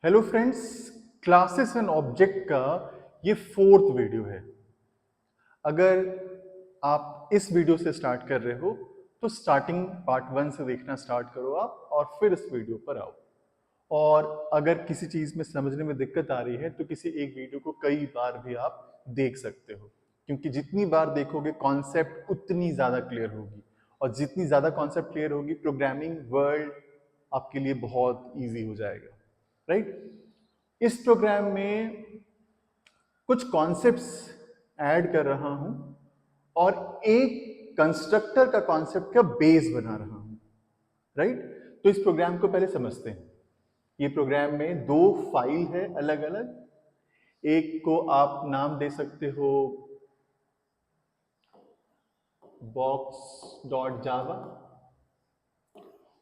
Hello friends, classes and object का ये 4th video है। अगर आप इस वीडियो से स्टार्ट कर रहे हो तो स्टार्टिंग पार्ट 1 से देखना स्टार्ट करो आप और फिर इस वीडियो पर आओ। और अगर किसी चीज़ में समझने में दिक्कत आ रही है तो किसी एक वीडियो को कई बार भी आप देख सकते हो, क्योंकि जितनी बार देखोगे कॉन्सेप्ट उतनी ज़्यादा क्लियर होगी, और जितनी ज़्यादा कॉन्सेप्ट क्लियर होगी प्रोग्रामिंग वर्ल्ड आपके लिए बहुत ईजी हो जाएगा, राइट। इस प्रोग्राम में कुछ कॉन्सेप्ट्स ऐड कर रहा हूं और एक कंस्ट्रक्टर का कॉन्सेप्ट का बेस बना रहा हूं, राइट। तो इस प्रोग्राम को पहले समझते हैं। ये प्रोग्राम में दो फाइल है अलग अलग। एक को आप नाम दे सकते हो box.java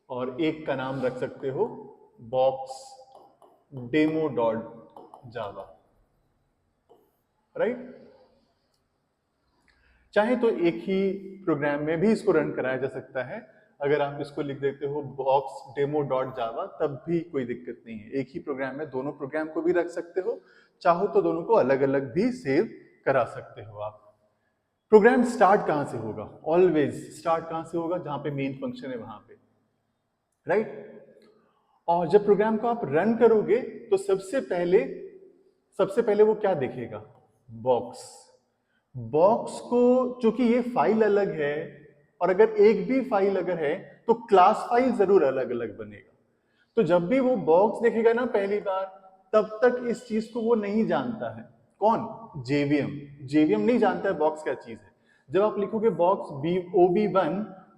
और एक का नाम रख सकते हो box.demo.java, राइट। चाहे तो एक ही प्रोग्राम में भी इसको रन कराया जा सकता है। अगर आप इसको लिख देते हो box.demo.java तब भी कोई दिक्कत नहीं है। एक ही प्रोग्राम में दोनों प्रोग्राम को भी रख सकते हो, चाहो तो दोनों को अलग अलग भी सेव करा सकते हो आप। प्रोग्राम स्टार्ट कहां से होगा? ऑलवेज स्टार्ट कहां से होगा? जहां पे मेन फंक्शन है वहां पे, राइट। और जब प्रोग्राम को आप रन करोगे तो सबसे पहले वो क्या देखेगा? बॉक्स। बॉक्स को, चूंकि ये फाइल अलग है और अगर एक भी फाइल अगर है तो क्लास फाइल जरूर अलग अलग बनेगा। तो जब भी वो बॉक्स देखेगा ना पहली बार, तब तक इस चीज को वो नहीं जानता है। कौन? जेवीएम। जेवीएम नहीं जानता है बॉक्स क्या चीज है। जब आप लिखोगे बॉक्स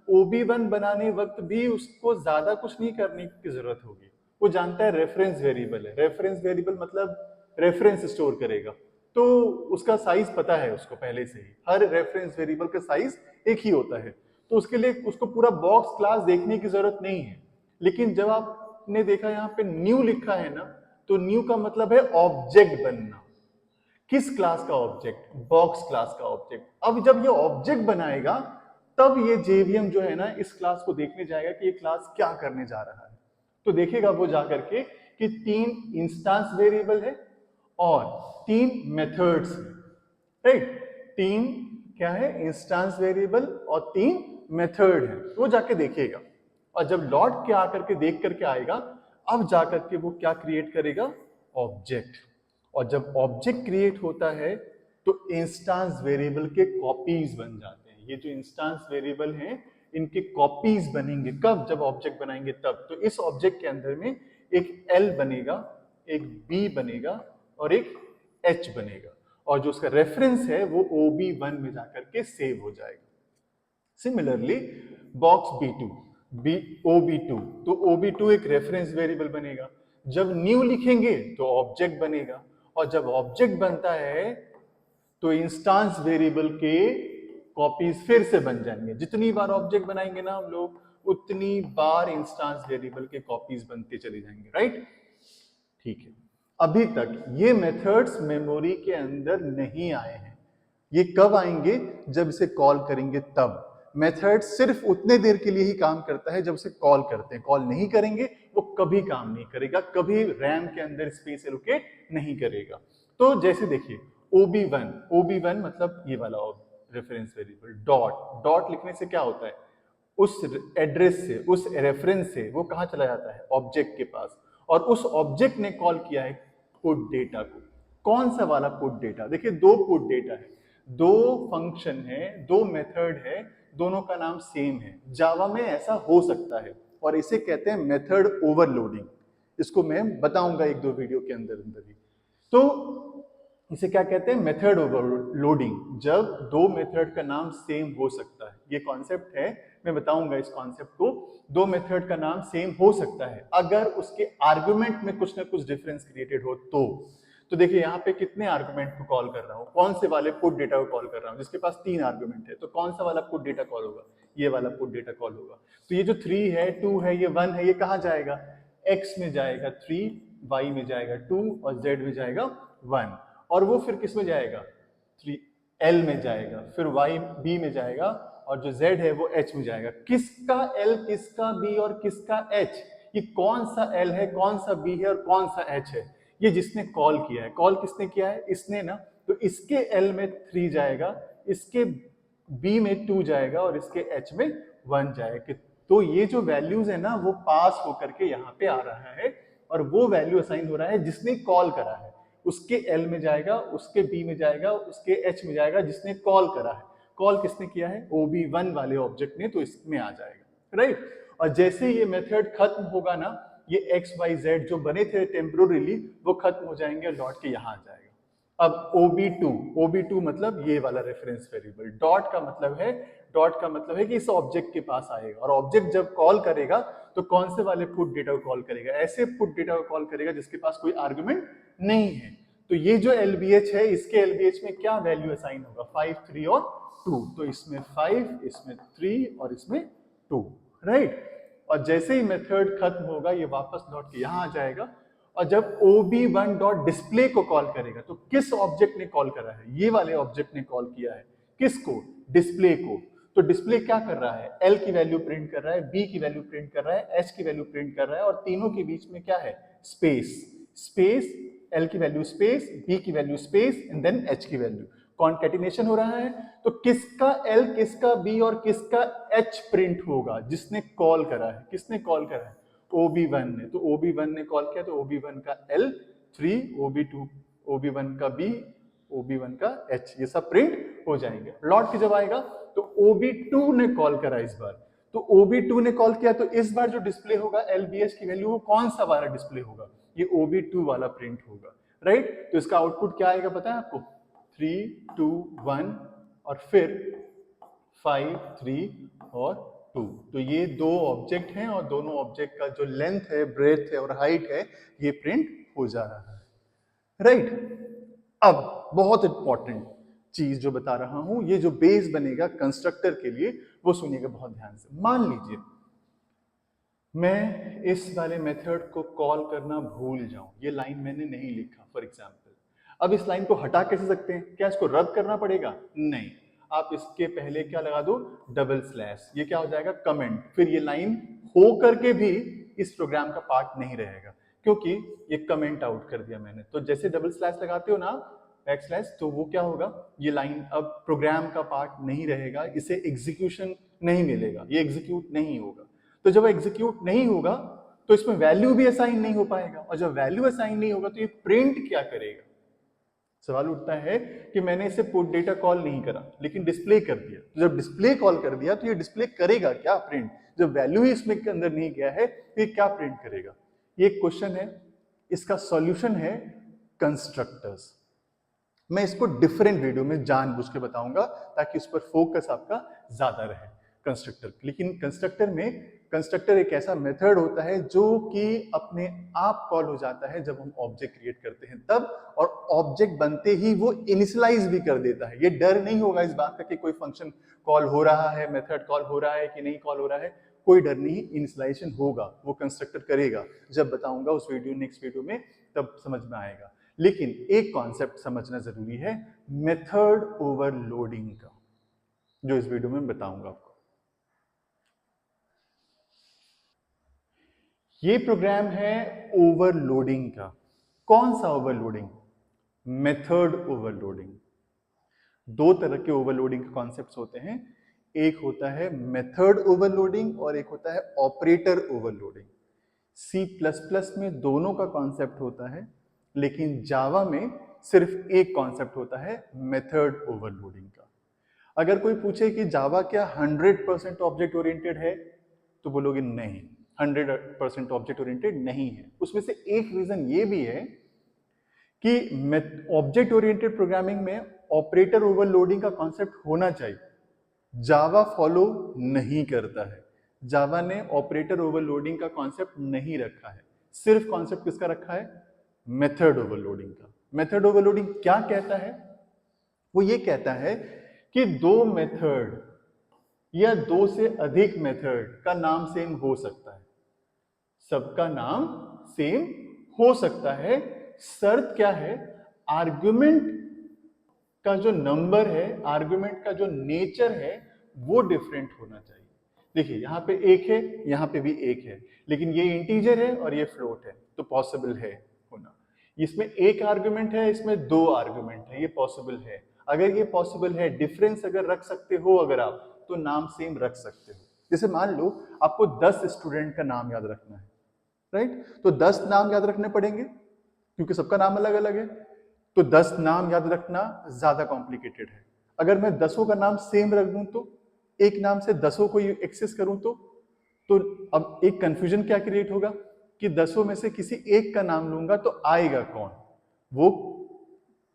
OB1 बनाने वक्त भी उसको ज्यादा कुछ नहीं करने की जरूरत होगी। वो जानता है रेफरेंस वेरिएबल है। रेफरेंस वेरिएबल मतलब रेफरेंस स्टोर करेगा, तो उसका साइज पता है उसको पहले से ही। हर रेफरेंस वेरिएबल का साइज एक ही होता है, तो उसके लिए उसको पूरा बॉक्स क्लास देखने की जरूरत नहीं है। लेकिन जब आपने देखा यहाँ पे न्यू लिखा है ना, तो न्यू का मतलब है ऑब्जेक्ट बनना। किस क्लास का ऑब्जेक्ट? बॉक्स क्लास का ऑब्जेक्ट। अब जब ये ऑब्जेक्ट बनाएगा तब ये जेवीएम जो है ना इस क्लास को देखने जाएगा कि ये क्लास क्या करने जा रहा है। तो देखेगा वो जाकर के कि 3 इंस्टेंस वेरिएबल है और 3 मेथड्स है, राइट। 3 क्या है? इंस्टेंस वेरिएबल और 3 मेथड है। वो जाके देखेगा और जब लौट के आकर के देख करके आएगा, अब जाकर के वो क्या क्रिएट करेगा? ऑब्जेक्ट। और जब ऑब्जेक्ट क्रिएट होता है तो इंस्टेंस वेरिएबल के कॉपीज बन जाते हैं। ये जो इंस्टेंस वेरिएबल हैं इनके कॉपीज बनेंगे कब? जब ऑब्जेक्ट बनाएंगे तब। तो इस ऑब्जेक्ट के अंदर में एक L बनेगा, एक B बनेगा और एक H बनेगा, और जो उसका रेफरेंस है वो OB1 में जाकर के सेव हो जाएगा। सिमिलरली बॉक्स B2 OB2, तो OB2 एक रेफरेंस वेरिएबल बनेगा। जब न्यू लिखेंगे तो ऑब्जेक्ट बनेगा, और जब ऑब्जेक्ट बनता है तो इंस्टेंस वेरिएबल के कॉपीज फिर से बन जाएंगे। जितनी बार ऑब्जेक्ट बनाएंगे ना हम लोग, उतनी बार इंस्टेंस वेरिएबल के कॉपीज बनते चले जाएंगे, राइट। ठीक है, अभी तक ये मेथड्स मेमोरी के अंदर नहीं आए हैं। ये कब आएंगे? जब इसे कॉल करेंगे तब। मेथड सिर्फ उतने देर के लिए ही काम करता है जब उसे कॉल करते हैं। कॉल नहीं करेंगे वो कभी काम नहीं करेगा, कभी रैम के अंदर स्पेस एलोकेट नहीं करेगा। तो जैसे देखिए OB1 मतलब ये वाला रेफरेंस वेरिएबल। डॉट लिखने से क्या होता है? उस एड्रेस से, उस रेफरेंस से वो कहां चला जाता है? ऑब्जेक्ट के पास। और उस ऑब्जेक्ट ने कॉल किया है पुट डेटा को। कौन सा वाला पुट डेटा? देखिए दो पुट डेटा है, दो फंक्शन है, दो मेथड है, दोनों का नाम सेम है। जावा में ऐसा हो सकता है और इसे कहते हैं मेथड ओवरलोडिंग। इसको मैं बताऊंगा एक दो वीडियो के अंदर अंदर ही। तो इसे क्या कहते हैं? Method overloading. जब दो मेथड का नाम सेम हो सकता है, ये कॉन्सेप्ट है, मैं बताऊंगा इस कॉन्सेप्ट को। दो मेथड का नाम सेम हो सकता है अगर उसके आर्गुमेंट में कुछ ना कुछ डिफरेंस क्रिएटेड हो तो देखिए यहाँ पे कितने आर्गुमेंट को कॉल कर रहा हूँ, कौन से वाले पुट डेटा को कॉल कर रहा हूँ? जिसके पास 3 आर्गुमेंट है, तो कौन सा वाला पुट डेटा कॉल होगा? ये वाला पुट डेटा कॉल होगा। तो ये जो 3 है, 2 है, ये 1 है, ये कहाँ जाएगा? x में जाएगा 3, y में जाएगा 2 और z में जाएगा 1। और वो फिर किस में जाएगा? 3 L में जाएगा, फिर y B में जाएगा और जो z है वो h में जाएगा। किसका L, किसका B और किसका h? कि कौन सा एल है, कौन सा बी है और कौन सा एच है। ये जिसने कॉल किया है, कॉल किसने किया है, इसने ना, तो इसके एल में 3 जाएगा, इसके बी में 2 जाएगा और इसके एच में 1 जाएगा। तो ये जो वैल्यूज है ना वो पास होकर के यहाँ पे आ रहा है और वो वैल्यू असाइन हो रहा है जिसने कॉल करा है, उसके एल में जाएगा, उसके बी में जाएगा, उसके एच में जाएगा जिसने कॉल करा है। कॉल किसने किया है, OB1 वाले ऑब्जेक्ट ने, तो इसमें आ जाएगा, राइट। और जैसे ये मेथड खत्म होगा ना, ये XYZ जो बने थे टेम्पोररीली वो खत्म हो जाएंगे और लौट के यहाँ आ जाएगा। अब OB2 मतलब ये वाला रेफरेंस वेरिएबल, डॉट का मतलब है कि इस ऑब्जेक्ट के पास आएगा और ऑब्जेक्ट जब कॉल करेगा तो कौन से वाले पुट डेटा को कॉल करेगा, ऐसे पुट डेटा को कॉल करेगा जिसके पास कोई आर्गुमेंट नहीं है। तो ये जो LBH है, इसके LBH में क्या वैल्यू असाइन होगा, 5, 3 और 2। तो इसमें 5, इसमें 3 और इसमें 2, राइट। और जैसे ही मेथड खत्म होगा ये वापस लौट के यहाँ आ जाएगा और जब OB1.display को कॉल करेगा तो किस ऑब्जेक्ट ने कॉल करा है, ये वाले ऑब्जेक्ट ने कॉल किया है, किसको, डिस्प्ले को। तो डिस्प्ले क्या कर रहा है, L की वैल्यू प्रिंट कर रहा है, B की वैल्यू प्रिंट कर रहा है, H की वैल्यू प्रिंट कर रहा है और तीनों के बीच में क्या है, स्पेस, L की वैल्यू स्पेस, B की value space and then H की वैल्यू, कॉन्केटिनेशन हो रहा है। तो किसका L, किसका B और किसका H प्रिंट होगा, जिसने कॉल करा है, किसने कॉल करा है, OB1 ने। तो OB1 ने कॉल किया तो OB1 का L, 3, OB2, OB1 का B, OB1 का H, ये सब प्रिंट हो जाएंगे। लौट के जब आएगा तो OB2 ने कॉल करा इस बार, तो OB2 ने कॉल किया तो इस बार जो डिस्प्ले होगा LBH की वैल्यू, वो कौन सा वाला डिस्प्ले होगा, ये OB2 वाला प्रिंट होगा, राइट। तो इसका आउटपुट क्या आएगा पता है आपको, 3, 2, 1 और फिर 5, 3 और 2। तो ये दो ऑब्जेक्ट हैं और दोनों ऑब्जेक्ट का जो लेंथ है, ब्रेथ है और हाइट है, ये प्रिंट हो जा रहा है, राइट। अब बहुत इंपॉर्टेंट चीज जो बता रहा हूं, ये जो बेस बनेगा कंस्ट्रक्टर के लिए, वो सुनिएगा बहुत ध्यान से। मान लीजिए मैं इस वाले मेथड को कॉल करना भूल जाऊं, ये लाइन मैंने नहीं लिखा फॉर एग्जांपल। अब इस लाइन को हटा कैसे सकते हैं, क्या इसको रद्द करना पड़ेगा, नहीं, आप इसके पहले क्या लगा दो, डबल स्लैश, ये क्या हो जाएगा, कमेंट। फिर ये लाइन हो करके भी इस प्रोग्राम का पार्ट नहीं रहेगा क्योंकि ये कमेंट आउट कर दिया मैंने। तो जैसे डबल स्लैश लगाते हो ना, बैक स्लैश, तो वो क्या होगा, ये लाइन अब प्रोग्राम का पार्ट नहीं रहेगा, इसे एग्जीक्यूशन नहीं मिलेगा, ये एग्जीक्यूट नहीं होगा। तो जब एग्जीक्यूट नहीं होगा तो इसमें वैल्यू भी असाइन नहीं हो पाएगा और जब वैल्यू असाइन नहीं होगा तो ये प्रिंट क्या करेगा। सवाल उठता है कि मैंने इसे पुट डेटा कॉल नहीं करा लेकिन डिस्प्ले कर दिया, तो जब डिस्प्ले कॉल कर दिया तो ये डिस्प्ले करेगा क्या, प्रिंट। जब वैल्यू ही इसमें के अंदर नहीं गया है तो ये क्या प्रिंट करेगा। ये एक क्वेश्चन है, इसका सॉल्यूशन है कंस्ट्रक्टर्स। मैं इसको डिफरेंट वीडियो में जानबूझ के बताऊंगा ताकि उस पर फोकस आपका ज्यादा रहे कंस्ट्रक्टर। लेकिन कंस्ट्रक्टर एक ऐसा मेथड होता है जो कि अपने आप कॉल हो जाता है जब हम ऑब्जेक्ट क्रिएट करते हैं तब, और ऑब्जेक्ट बनते ही वो इनिशियलाइज भी कर देता है। ये डर नहीं होगा इस बात का कि कोई फंक्शन कॉल हो रहा है, मेथड कॉल हो रहा है कि नहीं कॉल हो रहा है, कोई डर नहीं, इनिशियलाइजेशन होगा, वो कंस्ट्रक्टर करेगा। जब बताऊंगा उस वीडियो, नेक्स्ट वीडियो में, तब समझ में आएगा। लेकिन एक कॉन्सेप्ट समझना जरूरी है, मेथड ओवरलोडिंग का, जो इस वीडियो में बताऊंगा आपको। ये प्रोग्राम है ओवरलोडिंग का। कौन सा ओवरलोडिंग, मेथड ओवरलोडिंग। दो तरह के ओवरलोडिंग के कॉन्सेप्ट्स होते हैं, एक होता है मेथड ओवरलोडिंग और एक होता है ऑपरेटर ओवरलोडिंग। C++ में दोनों का कॉन्सेप्ट होता है लेकिन जावा में सिर्फ एक कॉन्सेप्ट होता है, मेथड ओवरलोडिंग का। अगर कोई पूछे कि जावा क्या 100% ऑब्जेक्ट ओरिएंटेड है, तो बोलोगे नहीं, 100% ऑब्जेक्ट ओरिएंटेड नहीं है। उसमें से एक रीजन ये भी है कि ऑब्जेक्ट ओरिएंटेड प्रोग्रामिंग में ऑपरेटर ओवरलोडिंग का कॉन्सेप्ट होना चाहिए, जावा फॉलो नहीं करता है। जावा ने ऑपरेटर ओवरलोडिंग का कॉन्सेप्ट नहीं रखा है, सिर्फ कॉन्सेप्ट किसका रखा है, मेथड ओवरलोडिंग का। मेथड ओवरलोडिंग क्या कहता है, वो ये कहता है कि दो मेथड या दो से अधिक मेथड का नाम सेम हो सकता है, सबका नाम सेम हो सकता है। शर्त क्या है, आर्गुमेंट का जो नंबर है, आर्गुमेंट का जो नेचर है, वो डिफरेंट होना चाहिए। देखिए यहाँ पे एक है, यहाँ पे भी एक है, लेकिन ये इंटीजर है और ये फ्लोट है, तो पॉसिबल है होना। इसमें एक आर्गुमेंट है, इसमें दो आर्गुमेंट है, ये पॉसिबल है। अगर ये पॉसिबल है, डिफरेंस अगर रख सकते हो अगर आप, तो नाम सेम रख सकते हो। जैसे मान लो आपको 10 स्टूडेंट का नाम याद रखना है, राइट? तो 10 नाम याद रखने पड़ेंगे क्योंकि सबका नाम अलग अलग है। तो 10 नाम याद रखना ज्यादा कॉम्प्लिकेटेड है। अगर मैं 10 का नाम सेम रख दूं तो, एक नाम से 10 को एक्सेस करूं तो अब एक कंफ्यूजन क्या क्रिएट होगा कि 10 में से किसी एक का नाम लूंगा तो आएगा कौन? वो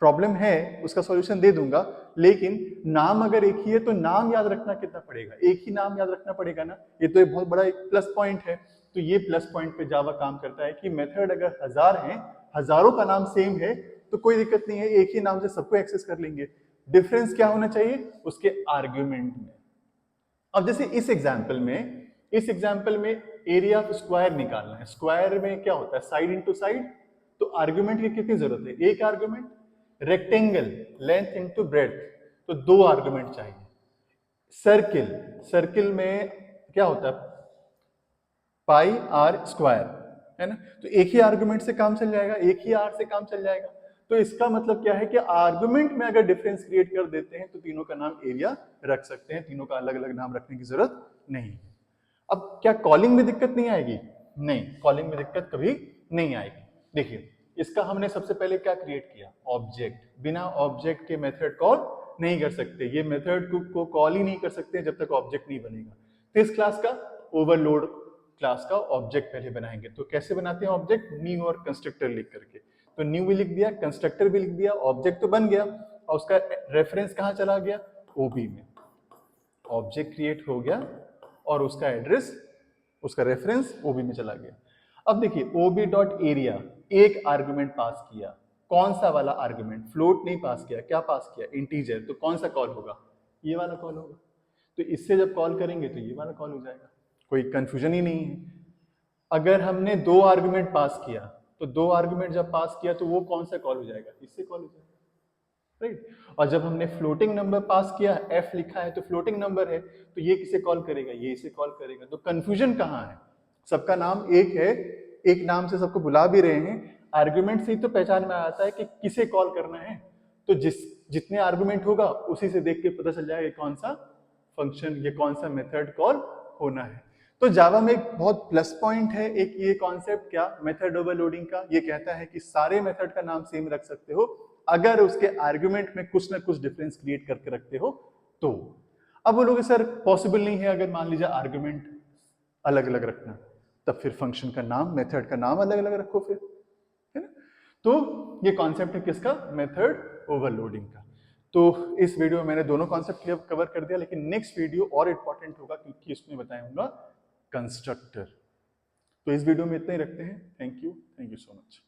प्रॉब्लम है, उसका सॉल्यूशन दे दूंगा, लेकिन नाम अगर एक ही है तो नाम याद रखना कितना पड़ेगा? एक ही नाम याद रखना पड़ेगा ना। ये तो एक बहुत बड़ा एक प्लस पॉइंट है। तो ये प्लस पॉइंट पे जावा काम करता है कि मेथड अगर 1000 हैं, हजारों का नाम सेम है, तो कोई दिक्कत नहीं है, एक ही नाम से सबको एक्सेस कर लेंगे। डिफरेंस क्या होना चाहिए? उसके आर्ग्यूमेंट में। अब जैसे इस एग्जाम्पल में एरिया ऑफ स्क्वायर निकालना है। स्क्वायर में क्या होता है? Side into side. तो आर्ग्यूमेंट की कितनी जरूरत है? एक argument. Rectangle length into breadth, तो दो आर्ग्यूमेंट चाहिए। सर्किल, सर्किल में क्या होता है? पाई आर स्क्वायर, है ना? तो एक ही आर्गुमेंट से काम चल जाएगा, एक ही आर से काम चल जाएगा। तो इसका मतलब क्या है कि आर्गुमेंट में अगर डिफरेंस क्रिएट कर देते हैं तो तीनों का नाम एरिया रख सकते हैं, तीनों का अलग अलग नाम रखने की जरूरत नहीं है। अब क्या कॉलिंग में दिक्कत नहीं आएगी? नहीं, कॉलिंग में दिक्कत कभी नहीं आएगी। देखिए इसका हमने सबसे पहले क्या क्रिएट किया? ऑब्जेक्ट। बिना ऑब्जेक्ट के मेथड कॉल नहीं कर सकते, ये मेथड को कॉल ही नहीं कर सकते जब तक ऑब्जेक्ट नहीं बनेगा। तो इस क्लास का ओवरलोड क्लास का ऑब्जेक्ट पहले बनाएंगे। तो कैसे बनाते हैं ऑब्जेक्ट? न्यू और कंस्ट्रक्टर लिख करके। तो न्यू भी लिख दिया, कंस्ट्रक्टर भी लिख दिया, ऑब्जेक्ट तो बन गया, और उसका रेफरेंस कहाँ चला गया? ओबी में। ऑब्जेक्ट क्रिएट हो गया और उसका एड्रेस, उसका रेफरेंस ओबी में चला गया। अब देखिए ओबी डॉट एरिया, एक आर्गुमेंट पास किया। कौन सा वाला आर्गुमेंट? फ्लोट नहीं पास किया, क्या पास किया? इंटीजर। तो कौन सा कॉल होगा? ये वाला कॉल होगा। तो इससे जब कॉल करेंगे तो ये वाला कॉल हो जाएगा, कोई कंफ्यूजन ही नहीं है। अगर हमने दो आर्गुमेंट पास किया, तो दो आर्गुमेंट जब पास किया तो वो कौन सा कॉल हो जाएगा? इससे कॉल हो जाएगा, राइट? और जब हमने फ्लोटिंग नंबर पास किया, एफ लिखा है तो फ्लोटिंग नंबर है, तो ये किसे कॉल करेगा? ये इसे कॉल करेगा। तो कंफ्यूजन कहाँ है? सबका नाम एक है, एक नाम से सबको बुला भी रहे हैं, आर्गुमेंट से ही तो पहचान में आता है कि किसे कॉल करना है। तो जितने आर्गुमेंट होगा उसी से देख के पता चल जाएगा कौन सा फंक्शन, ये कौन सा मेथड कॉल होना है। तो जावा में एक बहुत प्लस पॉइंट है एक ये कॉन्सेप्ट, क्या? मेथड ओवरलोडिंग का। ये कहता है कि सारे मेथड का नाम सेम रख सकते हो अगर उसके आर्गुमेंट में कुछ ना कुछ डिफरेंस क्रिएट करके रखते हो तो। अब बोलोगे सर पॉसिबल नहीं है, अगर मान लीजिए आर्गुमेंट अलग अलग रखना, तब फिर फंक्शन का नाम, मेथड का नाम अलग अलग रखो फिर, है ना? तो ये कॉन्सेप्ट है किसका? मेथड ओवरलोडिंग का। तो इस वीडियो में मैंने दोनों कॉन्सेप्ट कवर कर दिया, लेकिन नेक्स्ट वीडियो और इंपॉर्टेंट होगा क्योंकि इसमें बताऊंगा कंस्ट्रक्टर। तो इस वीडियो में इतना ही रखते हैं। Thank you so much.